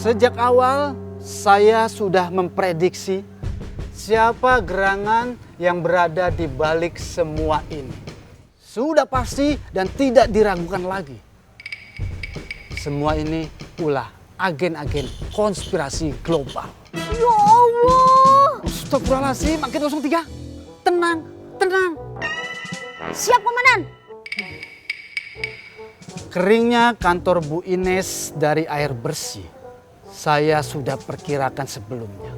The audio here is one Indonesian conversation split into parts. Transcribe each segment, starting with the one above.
Sejak awal saya sudah memprediksi siapa gerangan yang berada di balik semua ini. Sudah pasti dan tidak diragukan lagi. Semua ini ulah agen-agen konspirasi global. Ya Allah. Astagfirullahaladzim, Agen 03. Tenang, tenang. Siap, Komandan. Keringnya kantor Bu Ines dari air bersih, saya sudah perkirakan sebelumnya.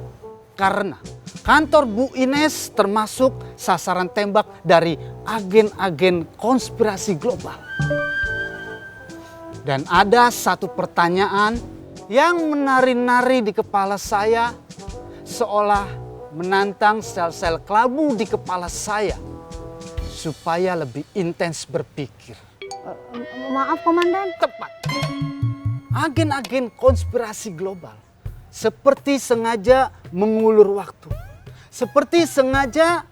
Karena kantor Bu Ines termasuk sasaran tembak dari agen-agen konspirasi global. Dan ada satu pertanyaan yang menari-nari di kepala saya, seolah menantang sel-sel kelabu di kepala saya supaya lebih intens berpikir. Maaf, Komandan. Tepat. Agen-agen konspirasi global seperti sengaja mengulur waktu. Seperti sengaja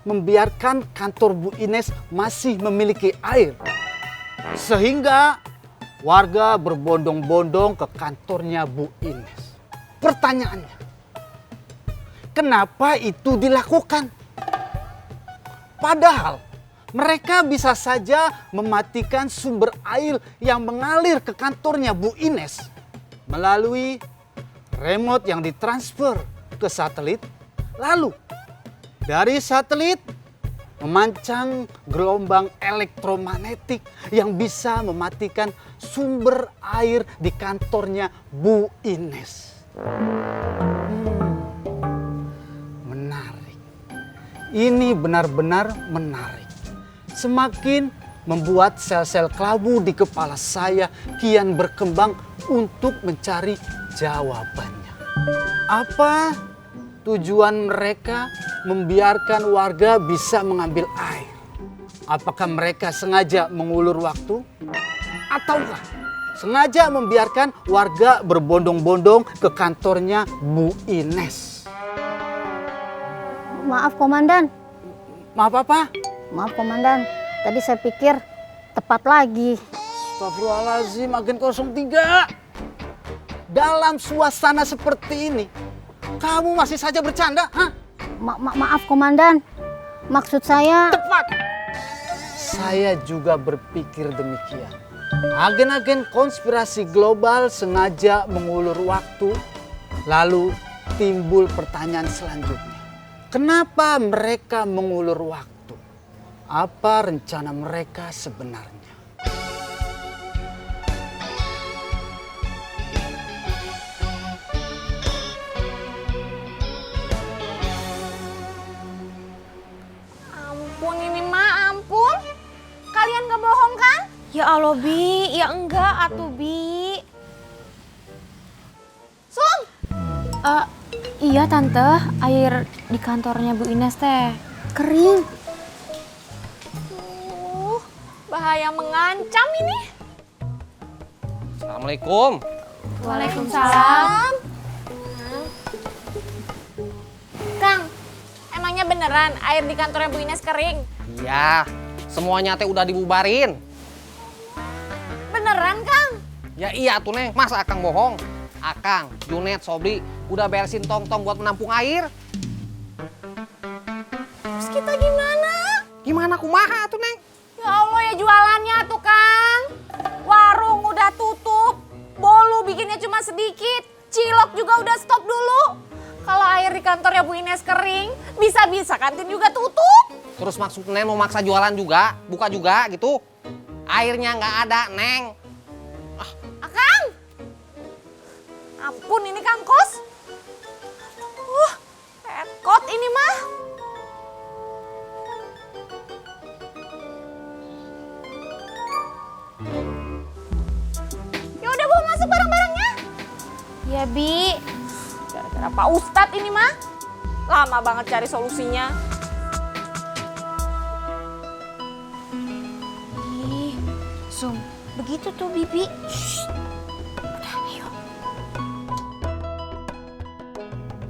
membiarkan kantor Bu Ines masih memiliki air. Sehingga warga berbondong-bondong ke kantornya Bu Ines. Pertanyaannya, kenapa itu dilakukan? Padahal mereka bisa saja mematikan sumber air yang mengalir ke kantornya Bu Ines melalui remote yang ditransfer ke satelit. Lalu dari satelit memancang gelombang elektromagnetik yang bisa mematikan sumber air di kantornya Bu Ines. Menarik. Ini benar-benar menarik. Semakin membuat sel-sel kelabu di kepala saya kian berkembang untuk mencari jawabannya. Apa tujuan mereka membiarkan warga bisa mengambil air? Apakah mereka sengaja mengulur waktu? Ataukah sengaja membiarkan warga berbondong-bondong ke kantornya Bu Ines? Maaf, Komandan. Maaf apa? Maaf, Komandan. Tadi saya pikir tepat lagi. Astagfirullahaladzim, Agen 03. Dalam suasana seperti ini, kamu masih saja bercanda, ha? Maaf, Komandan. Maksud saya... Tepat. Saya juga berpikir demikian. Agen-agen konspirasi global sengaja mengulur waktu, lalu timbul pertanyaan selanjutnya. Kenapa mereka mengulur waktu? Apa rencana mereka sebenarnya? Ampun ini mah, ampun. Kalian gak bohong kan? Ya Allah, Bi. Ya enggak, atuh, Bi. Sum! Iya, Tante. Air di kantornya Bu Ines teh kering. Bahaya mengancam ini. Assalamualaikum. Waalaikumsalam. Kang, emangnya beneran air di kantornya Bu Ines kering? Iya, semuanya teh udah dibubarin. Beneran, Kang? Ya iya tuh Neng, masa Akang bohong? Akang, Junet, Sobri udah beresin tong-tong buat menampung air. Terus kita gimana? Gimana kumaha tuh Neng? Ya Allah ya jualannya tuh, Kang. Warung udah tutup, bolu bikinnya cuma sedikit, cilok juga udah stop dulu. Kalau air di kantornya Bu Ines kering, bisa-bisa kantin juga tutup. Terus maksud Neng mau maksa jualan juga, buka juga gitu? Airnya nggak ada, Neng. Akang! Ampun ini Kang Kos. Repot ini mah. Ya udah bawa masuk barang-barangnya. Ya, Bi. Gara-gara Pak Ustadz ini mah. Lama banget cari solusinya. Ih, Sum, begitu tuh, Bibi. Shh. Udah, ayo.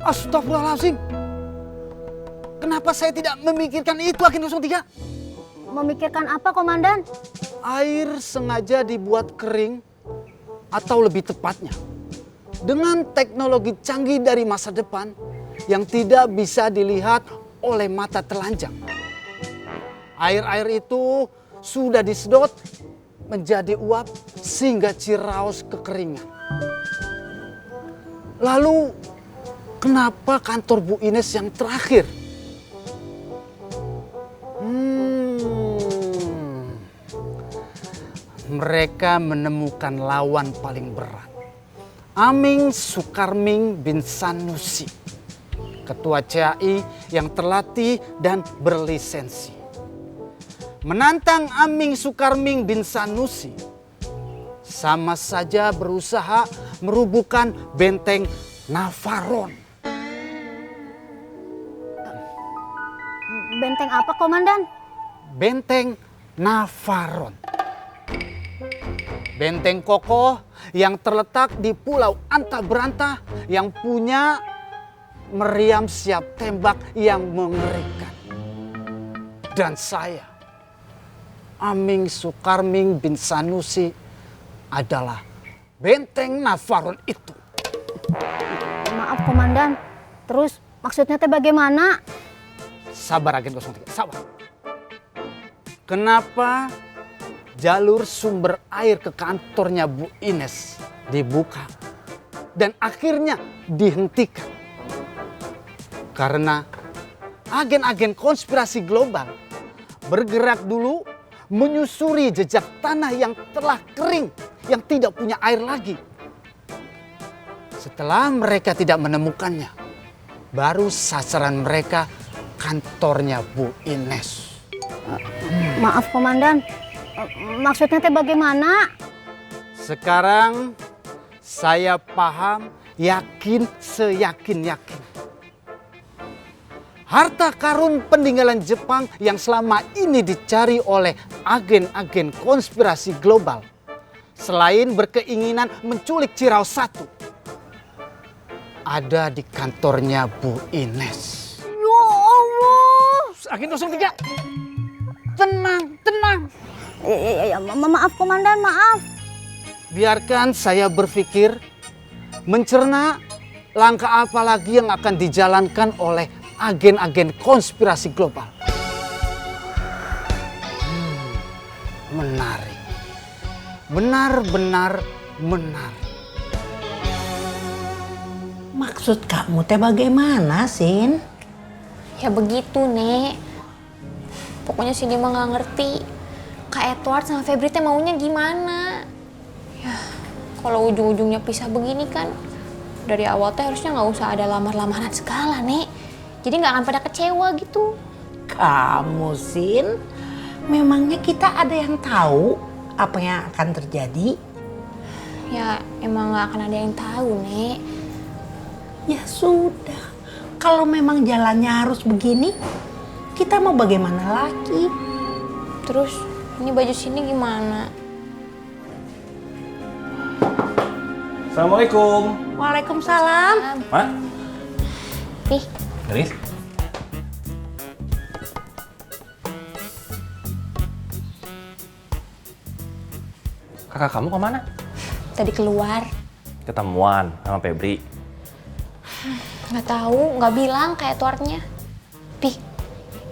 Astagfirullahaladzim. Kenapa saya tidak memikirkan itu, Agen 03? Memikirkan apa, Komandan? Air sengaja dibuat kering, atau lebih tepatnya, dengan teknologi canggih dari masa depan yang tidak bisa dilihat oleh mata telanjang. Air-air itu sudah disedot menjadi uap sehingga Ciraos kekeringan. Lalu kenapa kantor Bu Ines yang terakhir? Mereka menemukan lawan paling berat. Aming Sukarming bin Sanusi, ketua CAI yang terlatih dan berlisensi. Menantang Aming Sukarming bin Sanusi sama saja berusaha merubuhkan benteng Navaron. Benteng apa, Komandan? Benteng Navaron. Benteng kokoh yang terletak di Pulau Anta Beranta yang punya meriam siap tembak yang mengerikan. Dan saya, Aming Sukarming bin Sanusi, adalah benteng Navaron itu. Maaf, Komandan. Terus maksudnya teh bagaimana? Sabar Agen 03, sabar. Kenapa jalur sumber air ke kantornya Bu Ines dibuka dan akhirnya dihentikan? Karena agen-agen konspirasi global bergerak dulu menyusuri jejak tanah yang telah kering, yang tidak punya air lagi. Setelah mereka tidak menemukannya, baru sasaran mereka kantornya Bu Ines. Maaf, Komandan. Maksudnya teh bagaimana? Sekarang saya paham, yakin, seyakin-yakin. Harta karun peninggalan Jepang yang selama ini dicari oleh agen-agen konspirasi global, selain berkeinginan menculik Ciraos 1, ada di kantornya Bu Ines. Ya Allah. Agen 03, tenang, tenang. Maaf, Komandan, maaf. Biarkan saya berpikir, mencerna langkah apa lagi yang akan dijalankan oleh agen-agen konspirasi global. Menarik. Benar-benar menarik. Maksud kamu teh bagaimana, Sin? Ya begitu, Nek. Pokoknya Cindy mah nggak ngerti. Kak Edward sama Febri teh maunya gimana? Ya, kalau ujung-ujungnya pisah begini kan, dari awal teh harusnya nggak usah ada lamar-lamaran segala, Nek. Jadi nggak akan pada kecewa gitu. Kamu, Sin, memangnya kita ada yang tahu apa yang akan terjadi? Ya emang nggak akan ada yang tahu, Nek. Ya sudah, kalau memang jalannya harus begini, kita mau bagaimana lagi? Terus ini baju sini gimana? Assalamualaikum. Waalaikumsalam. Mak, Ih, Garis. Kakak kamu kemana? tadi keluar. Ketemuan sama Febri. Nggak tahu, nggak bilang kayak Edwardnya. Pi,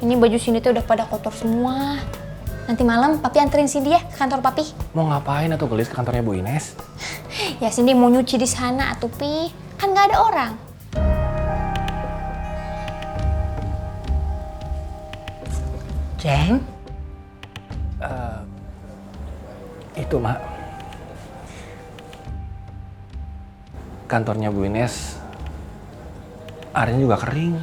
ini baju sini tuh udah pada kotor semua. Nanti malam Papi anterin Cindy ya ke kantor Papi. Mau ngapain atuh Gelis ke kantornya Bu Ines? Ya Cindy mau nyuci di sana atuh Pi. Kan nggak ada orang. Ceng, Itu Mak. Kantornya Bu Ines airnya juga kering.